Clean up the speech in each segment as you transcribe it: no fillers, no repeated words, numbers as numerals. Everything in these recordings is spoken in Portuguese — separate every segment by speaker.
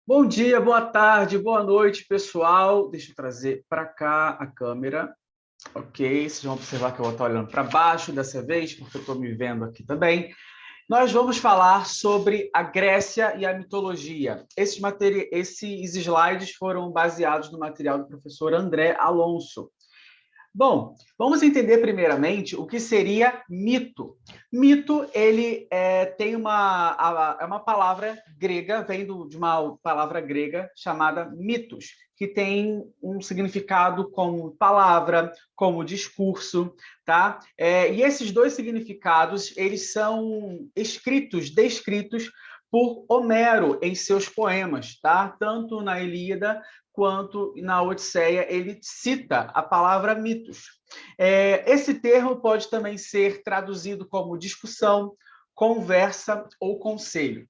Speaker 1: Bom dia, boa tarde, boa noite, pessoal. Deixa eu trazer para cá a câmera. Ok, vocês vão observar que eu vou estar olhando para baixo dessa vez, porque eu estou me vendo aqui também. Nós vamos falar sobre a Grécia e a mitologia. Esses slides foram baseados no material do professor André Alonso. Bom, vamos entender primeiramente o que seria mito. Mito, ele é uma palavra grega, de uma palavra grega chamada mitos, que tem um significado como palavra, como discurso, tá? E esses dois significados, eles são descritos por Homero em seus poemas, tá? Tanto na Ilíada quanto na Odisseia, ele cita a palavra mitos. Esse termo pode também ser traduzido como discussão, conversa ou conselho.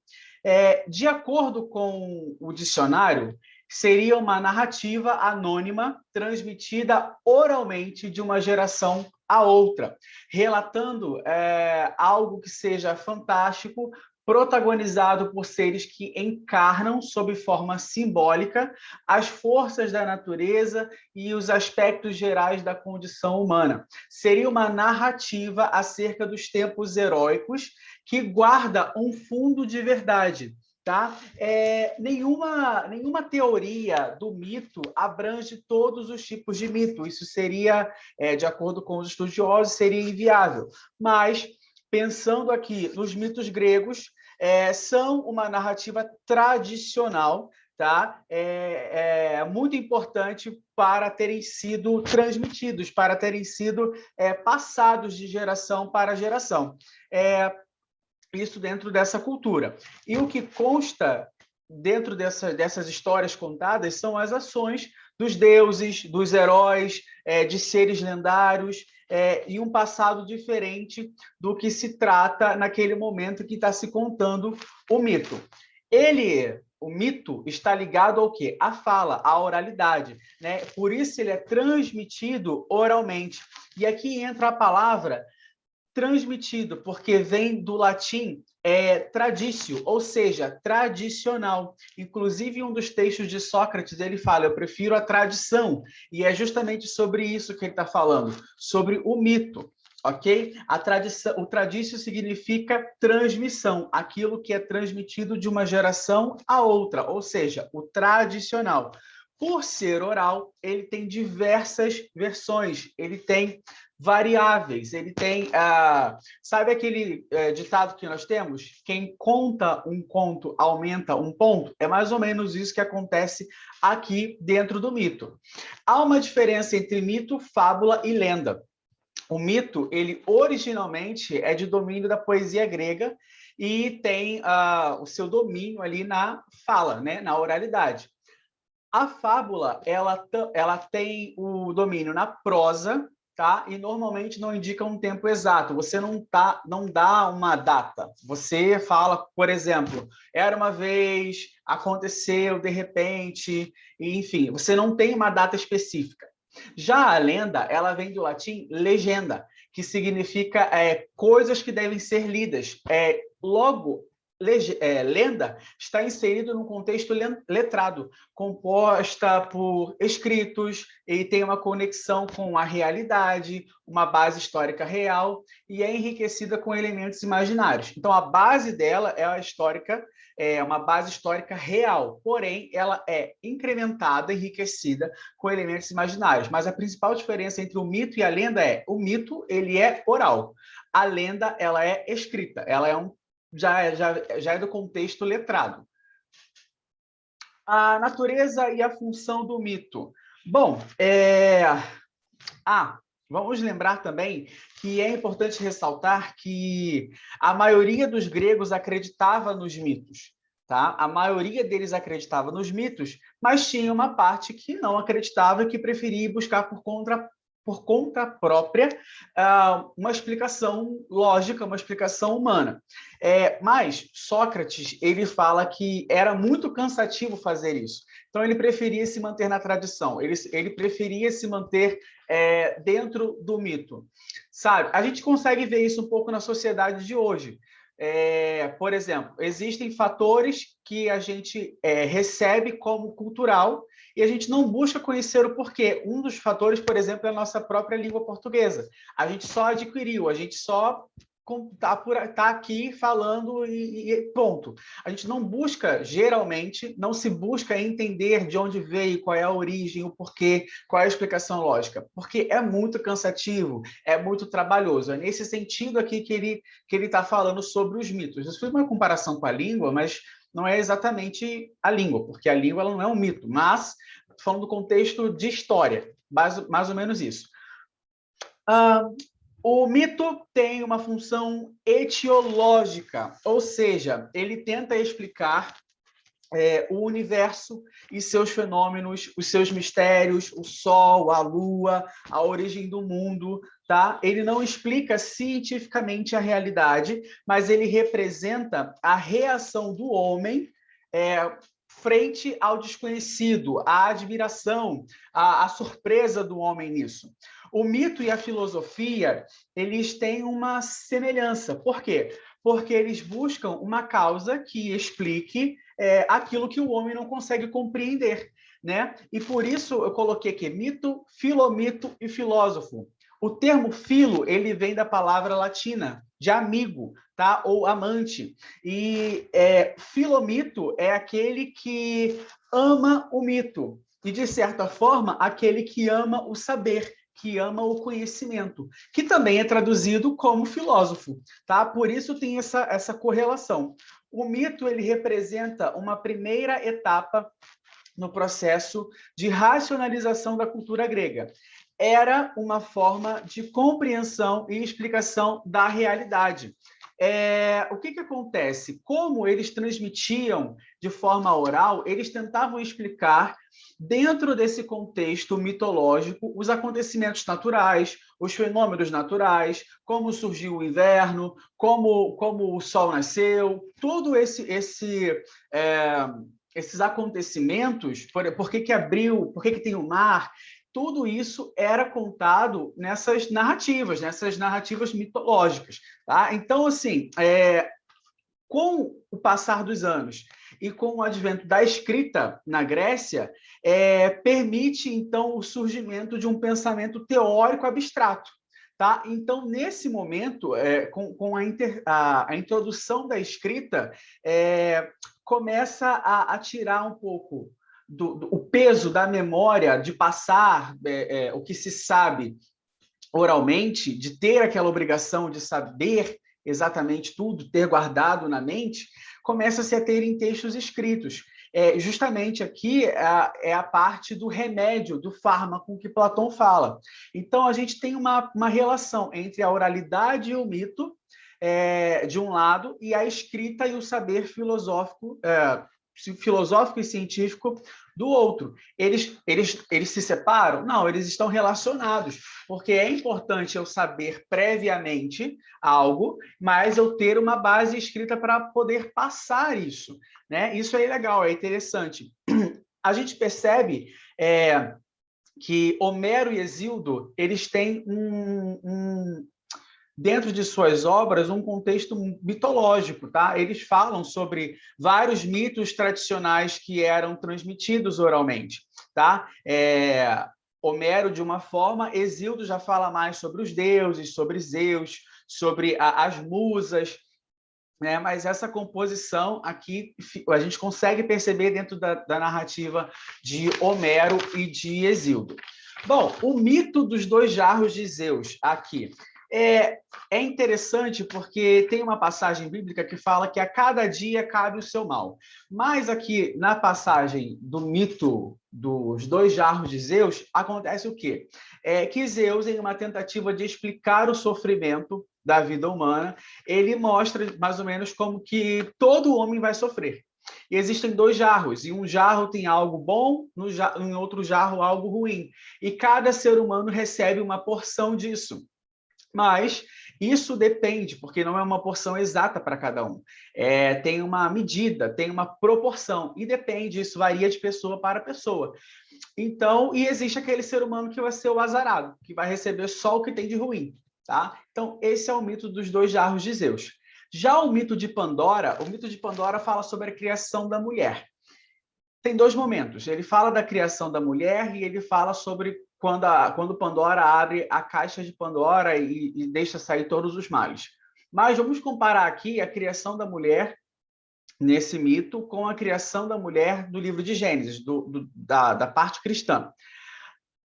Speaker 1: De acordo com o dicionário, seria uma narrativa anônima transmitida oralmente de uma geração a outra, relatando algo que seja fantástico, protagonizado por seres que encarnam, sob forma simbólica, as forças da natureza e os aspectos gerais da condição humana. Seria uma narrativa acerca dos tempos heróicos que guarda um fundo de verdade. Tá? Nenhuma teoria do mito abrange todos os tipos de mito. Isso seria, de acordo com os estudiosos, seria inviável. Mas, pensando aqui nos mitos gregos, são uma narrativa tradicional, tá? Muito importante para terem sido transmitidos, para terem sido passados de geração para geração. Isso dentro dessa cultura. E o que consta dentro dessas histórias contadas são as ações dos deuses, dos heróis, de seres lendários, e um passado diferente do que se trata naquele momento que está se contando o mito. O mito está ligado ao quê? À fala, à oralidade, né? Por isso ele é transmitido oralmente. E aqui entra a palavra transmitido, porque vem do latim traditio, ou seja, tradicional. Inclusive, em um dos textos de Sócrates, ele fala, eu prefiro a tradição, e é justamente sobre isso que ele está falando, sobre o mito, ok? O traditio significa transmissão, aquilo que é transmitido de uma geração a outra, ou seja, o tradicional. Por ser oral, ele tem diversas versões, ele tem variáveis, ele tem... sabe aquele ditado que nós temos? Quem conta um conto aumenta um ponto? É mais ou menos isso que acontece aqui dentro do mito. Há uma diferença entre mito, fábula e lenda. O mito, ele originalmente é de domínio da poesia grega e tem o seu domínio ali na fala, né? Na oralidade. A fábula, ela tem o domínio na prosa, tá? E normalmente não indica um tempo exato. Você não dá uma data. Você fala, por exemplo, era uma vez, aconteceu de repente, e, enfim, você não tem uma data específica. Já a lenda, ela vem do latim legenda, que significa coisas que devem ser lidas. Logo, lenda está inserido num contexto letrado, composta por escritos e tem uma conexão com a realidade, uma base histórica real e é enriquecida com elementos imaginários. Então, a base dela é uma base histórica real, porém, ela é incrementada, enriquecida com elementos imaginários. Mas a principal diferença entre o mito e a lenda o mito, ele é oral. A lenda, ela é escrita, ela já é do contexto letrado. A natureza e a função do mito. Bom, vamos lembrar também que é importante ressaltar que a maioria dos gregos acreditava nos mitos, tá? A maioria deles acreditava nos mitos, mas tinha uma parte que não acreditava e que preferia buscar por conta própria uma explicação lógica, uma explicação humana. Mas Sócrates, ele fala que era muito cansativo fazer isso. Então, ele preferia se manter na tradição, ele preferia se manter dentro do mito. Sabe? A gente consegue ver isso um pouco na sociedade de hoje. Por exemplo, existem fatores que a gente recebe como cultural e a gente não busca conhecer o porquê. Um dos fatores, por exemplo, é a nossa própria língua portuguesa. A gente só adquiriu, a gente só tá aqui falando e ponto. A gente não busca, geralmente, não se busca entender de onde veio, qual é a origem, o porquê, qual é a explicação lógica, porque é muito cansativo, é muito trabalhoso. É nesse sentido aqui que ele está falando sobre os mitos. Isso foi uma comparação com a língua, mas não é exatamente a língua, porque a língua ela não é um mito, mas falando do contexto de história, mais ou menos isso. O mito tem uma função etiológica, ou seja, ele tenta explicar o universo e seus fenômenos, os seus mistérios, o Sol, a Lua, a origem do mundo, tá? Ele não explica cientificamente a realidade, mas ele representa a reação do homem frente ao desconhecido, a admiração, a surpresa do homem nisso. O mito e a filosofia, eles têm uma semelhança. Por quê? Porque eles buscam uma causa que explique aquilo que o homem não consegue compreender, né? E por isso eu coloquei aqui mito, filomito e filósofo. O termo filo, ele vem da palavra latina, de amigo, tá? Ou amante. E filomito é aquele que ama o mito. E, de certa forma, aquele que ama o saber, que ama o conhecimento, que também é traduzido como filósofo, tá? Por isso tem essa correlação. O mito, ele representa uma primeira etapa no processo de racionalização da cultura grega. Era uma forma de compreensão e explicação da realidade. O que acontece? Como eles transmitiam de forma oral, eles tentavam explicar, dentro desse contexto mitológico, os acontecimentos naturais, os fenômenos naturais, como surgiu o inverno, como o sol nasceu, todo esses acontecimentos, por que abriu, por que tem o mar, tudo isso era contado nessas narrativas mitológicas. Tá? Então, assim, com o passar dos anos e com o advento da escrita na Grécia, permite, então, o surgimento de um pensamento teórico abstrato. Tá? Então, nesse momento, com a introdução da escrita, começa a tirar um pouco o peso da memória de passar o que se sabe oralmente, de ter aquela obrigação de saber exatamente tudo, ter guardado na mente, começa-se a ter em textos escritos. Justamente aqui é a parte do remédio, do fármaco que Platão fala. Então, a gente tem uma relação entre a oralidade e o mito, de um lado, e a escrita e o saber filosófico e científico do outro. Eles se separam? Não, eles estão relacionados, porque é importante eu saber previamente algo, mas eu ter uma base escrita para poder passar isso, né? Isso é legal, é interessante. A gente percebe que Homero e Hesíodo, eles têm dentro de suas obras, um contexto mitológico, tá? Eles falam sobre vários mitos tradicionais que eram transmitidos oralmente, tá? Homero, de uma forma, Hesíodo já fala mais sobre os deuses, sobre Zeus, sobre as musas, né? Mas essa composição aqui a gente consegue perceber dentro da narrativa de Homero e de Hesíodo. Bom, o mito dos dois jarros de Zeus, aqui. É interessante porque tem uma passagem bíblica que fala que a cada dia cabe o seu mal. Mas aqui, na passagem do mito dos dois jarros de Zeus, acontece o quê? Que Zeus, em uma tentativa de explicar o sofrimento da vida humana, ele mostra mais ou menos como que todo homem vai sofrer. E existem dois jarros, e um jarro tem algo bom, em outro jarro algo ruim. E cada ser humano recebe uma porção disso. Mas isso depende, porque não é uma porção exata para cada um. Tem uma medida, tem uma proporção, e depende, isso varia de pessoa para pessoa. Então, e existe aquele ser humano que vai ser o azarado, que vai receber só o que tem de ruim. Tá? Então, esse é o mito dos dois jarros de Zeus. Já o mito de Pandora fala sobre a criação da mulher. Tem dois momentos. Ele fala da criação da mulher e ele fala sobre quando Pandora abre a caixa de Pandora e deixa sair todos os males. Mas vamos comparar aqui a criação da mulher nesse mito com a criação da mulher do livro de Gênesis, da parte cristã.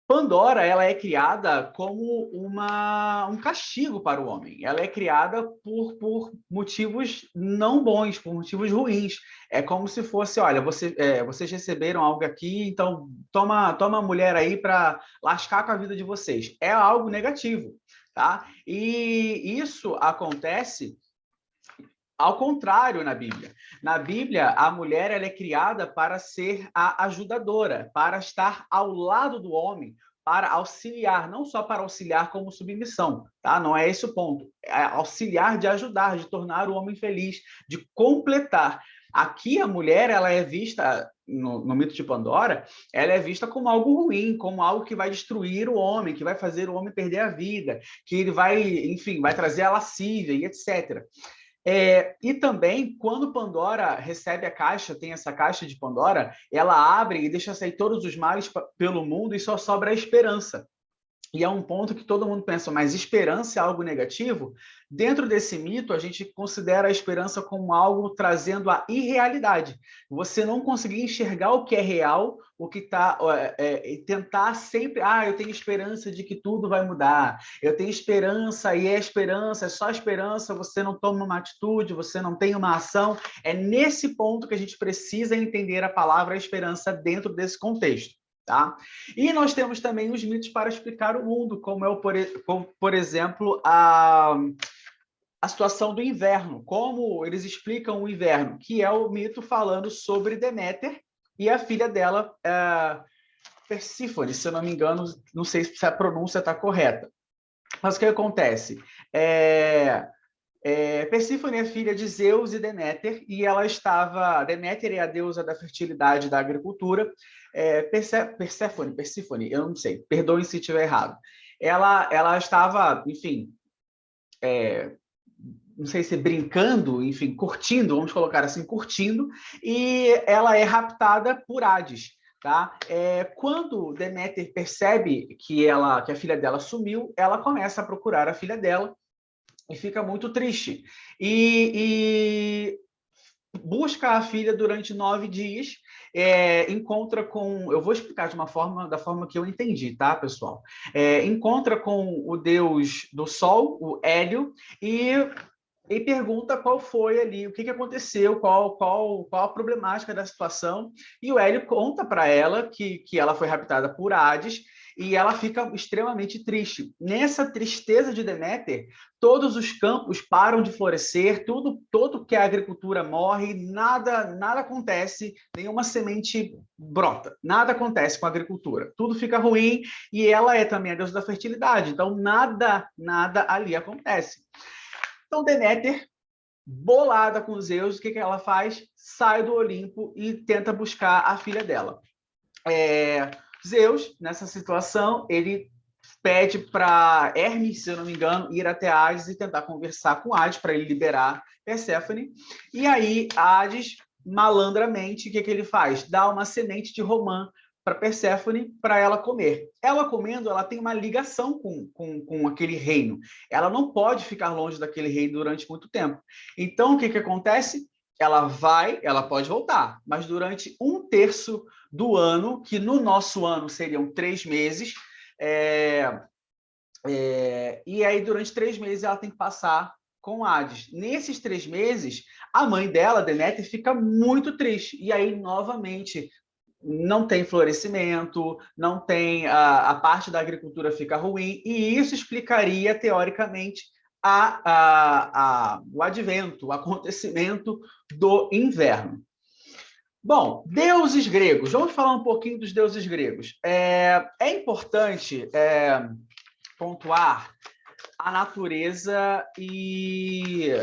Speaker 1: Pandora, ela é criada como um castigo para o homem. Ela é criada por motivos não bons, por motivos ruins. É como se fosse, olha, vocês receberam algo aqui, então toma a mulher aí para lascar com a vida de vocês. É algo negativo, tá? E isso acontece ao contrário na Bíblia. Na Bíblia, a mulher ela é criada para ser a ajudadora, para estar ao lado do homem, para auxiliar, não só para auxiliar como submissão, tá? Não é esse o ponto. É auxiliar de ajudar, de tornar o homem feliz, de completar. Aqui a mulher ela é vista no mito de Pandora, ela é vista como algo ruim, como algo que vai destruir o homem, que vai fazer o homem perder a vida, que ele vai, enfim, vai trazer a lascívia e etc. E também, quando Pandora recebe a caixa, tem essa caixa de Pandora, ela abre e deixa sair todos os males pelo mundo e só sobra a esperança. E é um ponto que todo mundo pensa, mas esperança é algo negativo? Dentro desse mito, a gente considera a esperança como algo trazendo a irrealidade. Você não conseguir enxergar o que é real, o que está... tentar sempre... eu tenho esperança de que tudo vai mudar. Eu tenho esperança e é esperança, é só esperança, você não toma uma atitude, você não tem uma ação. É nesse ponto que a gente precisa entender a palavra esperança dentro desse contexto. Tá? E nós temos também os mitos para explicar o mundo, como por exemplo, a situação do inverno, como eles explicam o inverno, que é o mito falando sobre Deméter e a filha dela, Persífone, se eu não me engano, não sei se a pronúncia está correta. Mas o que acontece? Persífone é filha de Zeus e Deméter, e ela estava... Deméter é a deusa da fertilidade e da agricultura. Persífone, eu não sei, perdoem se estiver errado. Ela estava, enfim, não sei se brincando, enfim, curtindo, vamos colocar assim, curtindo, e ela é raptada por Hades. Tá? Quando Deméter percebe que a filha dela sumiu, ela começa a procurar a filha dela, e fica muito triste. E busca a filha durante 9 dias, encontra com... Eu vou explicar da forma que eu entendi, tá, pessoal? Encontra com o deus do sol, o Hélio, e pergunta qual foi ali, o que aconteceu, qual a problemática da situação. E o Hélio conta para ela que ela foi raptada por Hades, e ela fica extremamente triste. Nessa tristeza de Deméter, todos os campos param de florescer, todo que a agricultura morre, nada acontece, nenhuma semente brota, nada acontece com a agricultura, tudo fica ruim, e ela é também a deusa da fertilidade, então nada ali acontece. Então Deméter, bolada com Zeus, o que ela faz? Sai do Olimpo e tenta buscar a filha dela. Zeus, nessa situação, ele pede para Hermes, se eu não me engano, ir até Hades e tentar conversar com Hades para ele liberar Perséfone. E aí, Hades, malandramente, o que ele faz? Dá uma semente de romã para Perséfone para ela comer. Ela comendo, ela tem uma ligação com aquele reino. Ela não pode ficar longe daquele reino durante muito tempo. Então, o que acontece? Ela pode voltar, mas durante 1/3 do ano, que no nosso ano seriam 3 meses, e aí durante 3 meses ela tem que passar com Hades. Nesses 3 meses, a mãe dela, Deméter, fica muito triste, e aí novamente não tem florescimento, não tem a parte da agricultura fica ruim, e isso explicaria, teoricamente, o advento, o acontecimento do inverno. Bom, deuses gregos. Vamos falar um pouquinho dos deuses gregos. É importante pontuar a natureza e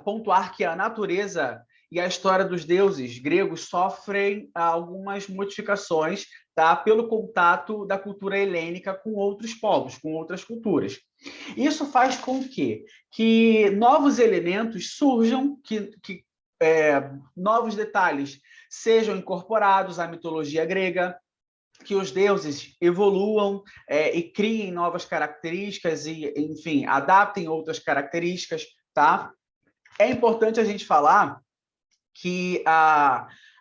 Speaker 1: pontuar que a natureza e a história dos deuses gregos sofrem algumas modificações, tá? Pelo contato da cultura helênica com outros povos, com outras culturas. Isso faz com que novos elementos surjam, novos detalhes sejam incorporados à mitologia grega, que os deuses evoluam e criem novas características e, enfim, adaptem outras características, tá? É importante a gente falar que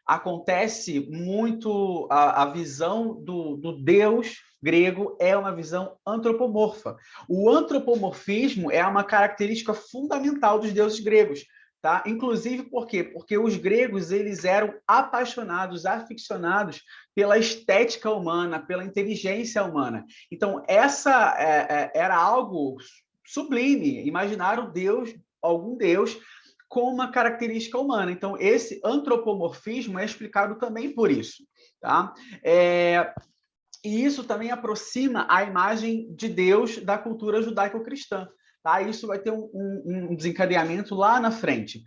Speaker 1: acontece muito a visão do Deus grego é uma visão antropomorfa. O antropomorfismo é uma característica fundamental dos deuses gregos, tá? Inclusive por quê? Porque os gregos eles eram apaixonados, aficionados pela estética humana, pela inteligência humana. Então essa era algo sublime. Imaginar o Deus, algum Deus com uma característica humana. Então, esse antropomorfismo é explicado também por isso. Tá? E isso também aproxima a imagem de Deus da cultura judaico-cristã. Tá? Isso vai ter um desencadeamento lá na frente.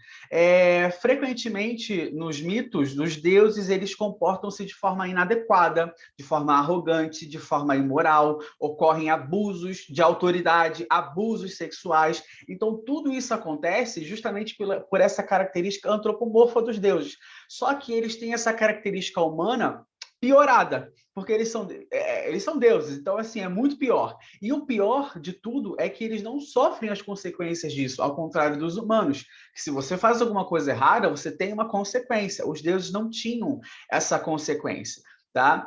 Speaker 1: Frequentemente, nos mitos, os deuses eles comportam-se de forma inadequada, de forma arrogante, de forma imoral, ocorrem abusos de autoridade, abusos sexuais. Então, tudo isso acontece justamente por essa característica antropomorfa dos deuses. Só que eles têm essa característica humana piorada, porque eles são deuses, então assim, é muito pior. E o pior de tudo é que eles não sofrem as consequências disso, ao contrário dos humanos, que se você faz alguma coisa errada, você tem uma consequência. Os deuses não tinham essa consequência, tá?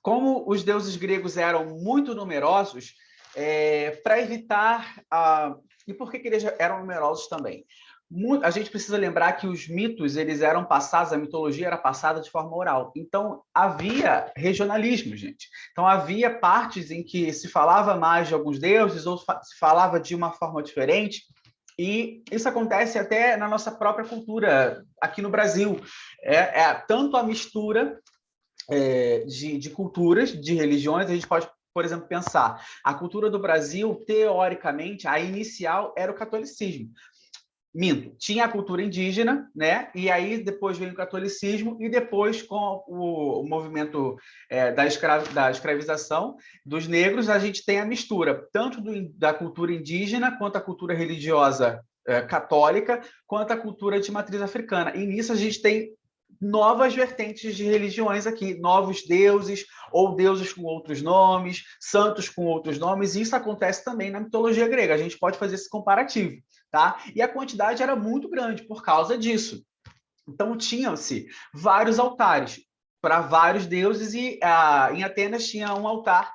Speaker 1: Como os deuses gregos eram muito numerosos, para evitar... E por que eles eram numerosos também? A gente precisa lembrar que os mitos eles eram passados, a mitologia era passada de forma oral. Então, havia regionalismo, gente. Então, havia partes em que se falava mais de alguns deuses ou se falava de uma forma diferente. E isso acontece até na nossa própria cultura, aqui no Brasil. Tanto a mistura de culturas, de religiões, a gente pode, por exemplo, pensar. A cultura do Brasil, teoricamente, a inicial era o catolicismo. Minto, tinha a cultura indígena, né? E aí depois veio o catolicismo e depois com o movimento da escravização dos negros, a gente tem a mistura tanto da cultura indígena quanto a cultura religiosa católica, quanto a cultura de matriz africana. E nisso a gente tem novas vertentes de religiões aqui, novos deuses, ou deuses com outros nomes, santos com outros nomes, e isso acontece também na mitologia grega. A gente pode fazer esse comparativo, tá? E a quantidade era muito grande por causa disso. Então, tinham-se vários altares para vários deuses, e em Atenas tinha um altar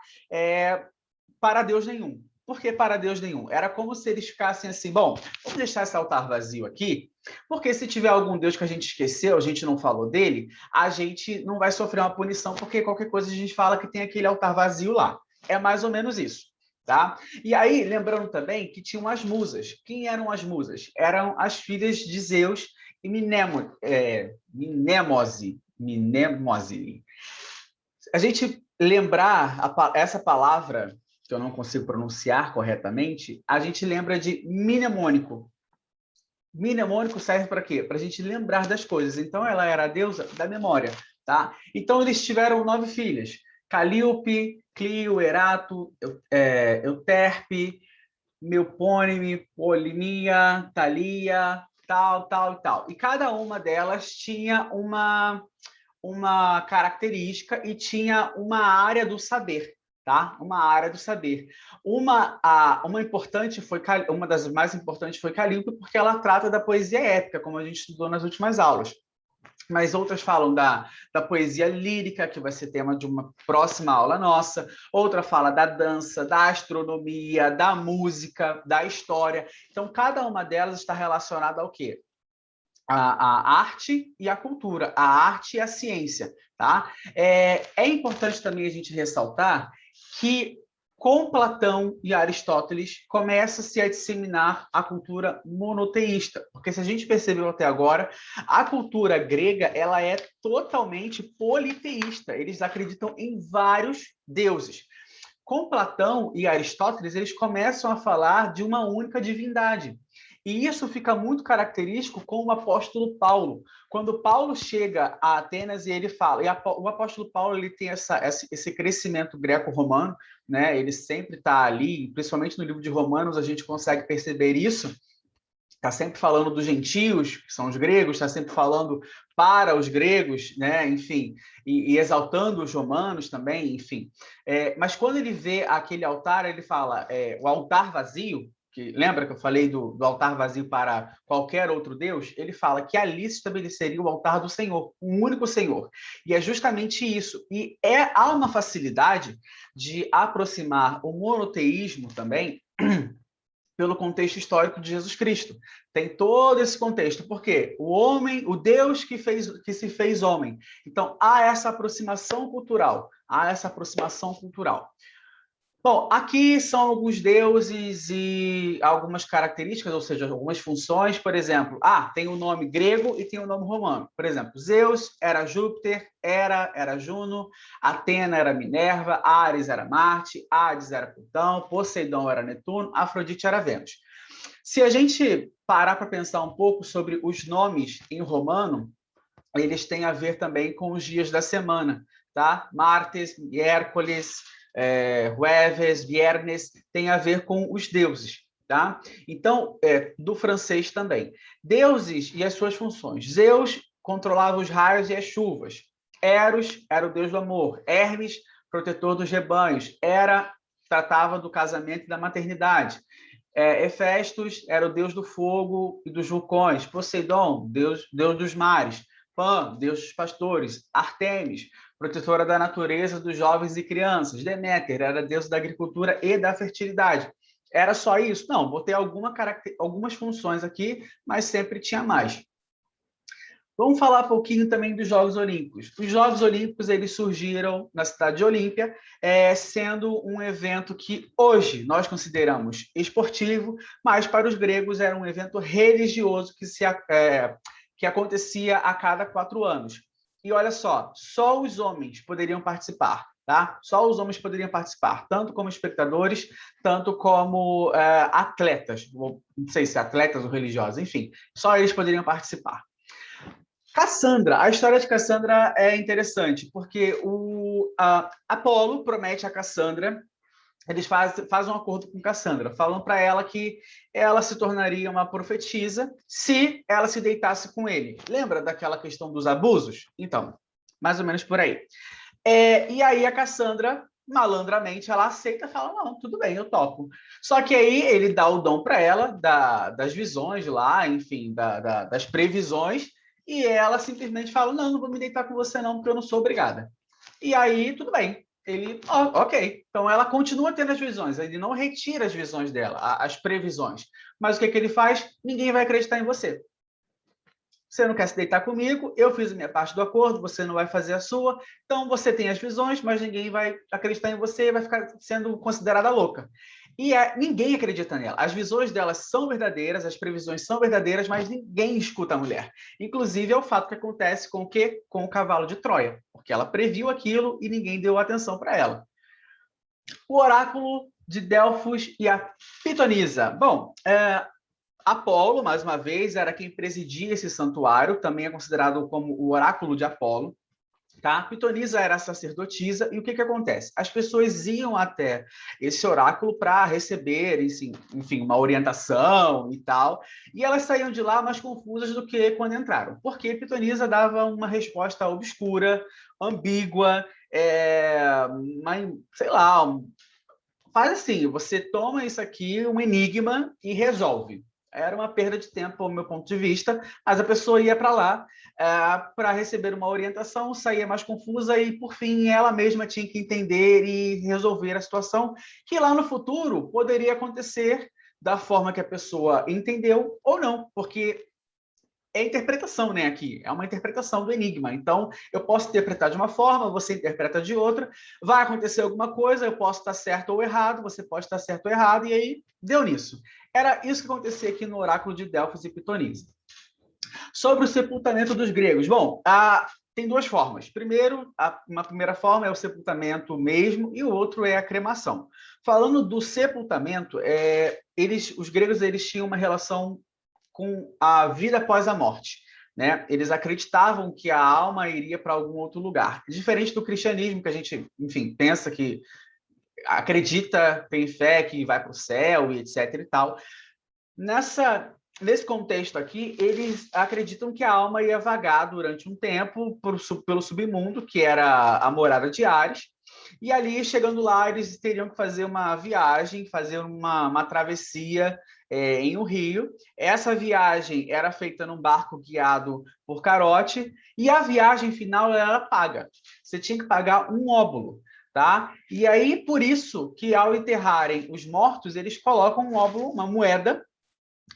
Speaker 1: para Deus nenhum. Por que para Deus nenhum? Era como se eles ficassem assim, bom, vamos deixar esse altar vazio aqui, porque se tiver algum Deus que a gente esqueceu, a gente não falou dele, a gente não vai sofrer uma punição, porque qualquer coisa a gente fala que tem aquele altar vazio lá. É mais ou menos isso. Tá? E aí, lembrando também que tinham as musas. Quem eram as musas? Eram as filhas de Zeus e Minemose. A gente lembrar essa palavra, que eu não consigo pronunciar corretamente, a gente lembra de mnemônico. Mnemônico serve para quê? Para a gente lembrar das coisas. Então, ela era a deusa da memória. Tá? Então, eles tiveram 9 filhas. Calíope, Clio, Erato, Euterpe, Melpônime, Polinia, Thalia, tal, tal e tal. E cada uma delas tinha uma característica e tinha uma área do saber, tá? Uma área do saber. Uma das mais importantes foi Calíope, porque ela trata da poesia épica, como a gente estudou nas últimas aulas. Mas outras falam da poesia lírica, que vai ser tema de uma próxima aula nossa. Outra fala da dança, da astronomia, da música, da história. Então, cada uma delas está relacionada ao quê? A arte e a cultura, a arte e a ciência. Tá? É importante também a gente ressaltar que com Platão e Aristóteles começa-se a disseminar a cultura monoteísta, porque se a gente percebeu até agora, a cultura grega ela é totalmente politeísta, eles acreditam em vários deuses. Com Platão e Aristóteles, eles começam a falar de uma única divindade. E isso fica muito característico com o apóstolo Paulo. Quando Paulo chega a Atenas e ele fala, o apóstolo Paulo ele tem esse crescimento greco-romano, né? Ele sempre está ali, principalmente no livro de Romanos, a gente consegue perceber isso. Está sempre falando dos gentios, que são os gregos, está sempre falando para os gregos, né? Enfim, e exaltando os romanos também, enfim. Mas quando ele vê aquele altar, ele fala, o altar vazio, que lembra que eu falei do altar vazio para qualquer outro Deus? Ele fala que ali se estabeleceria o altar do Senhor, um único Senhor. E é justamente isso. E há uma facilidade de aproximar o monoteísmo também pelo contexto histórico de Jesus Cristo. Tem todo esse contexto, porque o homem, o Deus que se fez homem. Então, há essa aproximação cultural, Bom, aqui são alguns deuses e algumas características, ou seja, algumas funções. Por exemplo, tem o nome grego e tem o nome romano. Por exemplo, Zeus era Júpiter, Hera era Juno, Atena era Minerva, Ares era Marte, Hades era Plutão, Poseidon era Netuno, Afrodite era Vênus. Se a gente parar para pensar um pouco sobre os nomes em romano, eles têm a ver também com os dias da semana, tá? Martes, miércoles, jueves, viernes, tem a ver com os deuses, tá? Então, do francês também. Deuses e as suas funções. Zeus controlava os raios e as chuvas. Eros era o deus do amor. Hermes, protetor dos rebanhos. Hera tratava do casamento e da maternidade. Hefestos era o deus do fogo e dos vulcões. Poseidon, deus dos mares. Pan, deus dos pastores. Artemis, protetora da natureza, dos jovens e crianças. Deméter era deusa da agricultura e da fertilidade. Era só isso? Não, botei algumas funções aqui, mas sempre tinha mais. Vamos falar um pouquinho também dos Jogos Olímpicos. Os Jogos Olímpicos eles surgiram na cidade de Olímpia, sendo um evento que hoje nós consideramos esportivo, mas para os gregos era um evento religioso que acontecia a cada 4 anos. E olha só os homens poderiam participar, tá? Só os homens poderiam participar, tanto como espectadores, tanto como atletas. Não sei se atletas ou religiosos, enfim, só eles poderiam participar. Cassandra, a história de Cassandra é interessante, porque Apolo promete a Cassandra, eles fazem um acordo com Cassandra, falam para ela que ela se tornaria uma profetisa se ela se deitasse com ele. Lembra daquela questão dos abusos? Então, mais ou menos por aí. E aí a Cassandra, malandramente, ela aceita e fala, não, tudo bem, eu topo. Só que aí ele dá o dom para ela, das visões lá, enfim, das previsões, e ela simplesmente fala, não vou me deitar com você não, porque eu não sou obrigada. E aí, tudo bem. Ele, ok. Então, ela continua tendo as visões, ele não retira as visões dela, as previsões. Mas o que ele faz? Ninguém vai acreditar em você. Você não quer se deitar comigo, eu fiz a minha parte do acordo, você não vai fazer a sua, então você tem as visões, mas ninguém vai acreditar em você e vai ficar sendo considerada louca. E ninguém acredita nela. As visões dela são verdadeiras, as previsões são verdadeiras, mas ninguém escuta a mulher. Inclusive, é o fato que acontece com o quê? Com o cavalo de Troia, porque ela previu aquilo e ninguém deu atenção para ela. O oráculo de Delfos e a pitonisa. Bom, Apolo, mais uma vez, era quem presidia esse santuário, também é considerado como o oráculo de Apolo. Tá? Pitonisa era sacerdotisa, e o que acontece? As pessoas iam até esse oráculo para receber, enfim, uma orientação e tal, e elas saíam de lá mais confusas do que quando entraram, porque Pitonisa dava uma resposta obscura, ambígua, sei lá, faz assim, você toma isso aqui, um enigma, e resolve. Era uma perda de tempo, ao meu ponto de vista, mas a pessoa ia para lá para receber uma orientação, saía mais confusa e, por fim, ela mesma tinha que entender e resolver a situação, que lá no futuro poderia acontecer da forma que a pessoa entendeu ou não, porque é interpretação, né, aqui. É uma interpretação do enigma. Então, eu posso interpretar de uma forma, você interpreta de outra, vai acontecer alguma coisa, eu posso estar certo ou errado, você pode estar certo ou errado, e aí deu nisso. Era isso que acontecia aqui no oráculo de Delfos e Pitonisa. Sobre o sepultamento dos gregos. Bom, tem 2 formas. Primeiro, uma primeira forma é o sepultamento mesmo, e o outro é a cremação. Falando do sepultamento, os gregos eles tinham uma relação com a vida após a morte, né? Eles acreditavam que a alma iria para algum outro lugar. Diferente do cristianismo, que a gente, enfim, pensa que acredita, tem fé que vai para o céu e etc e tal. Nesse contexto aqui, eles acreditam que a alma ia vagar durante um tempo pelo submundo, que era a morada de Ares, e ali, chegando lá, eles teriam que fazer uma viagem, fazer uma travessia em um rio. Essa viagem era feita num barco guiado por Carote, e a viagem final era paga. Você tinha que pagar um óbolo. Tá? E aí, por isso que ao enterrarem os mortos, eles colocam um óbolo, uma moeda,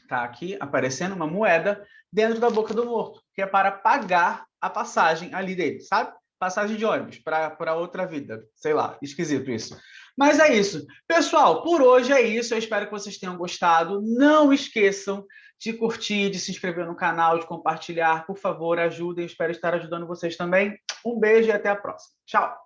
Speaker 1: tá aqui aparecendo uma moeda dentro da boca do morto, que é para pagar a passagem ali dele, sabe? Passagem de ônibus para outra vida. Sei lá, esquisito isso. Mas é isso. Pessoal, por hoje é isso. Eu espero que vocês tenham gostado. Não esqueçam de curtir, de se inscrever no canal, de compartilhar. Por favor, ajudem. Eu espero estar ajudando vocês também. Um beijo e até a próxima. Tchau!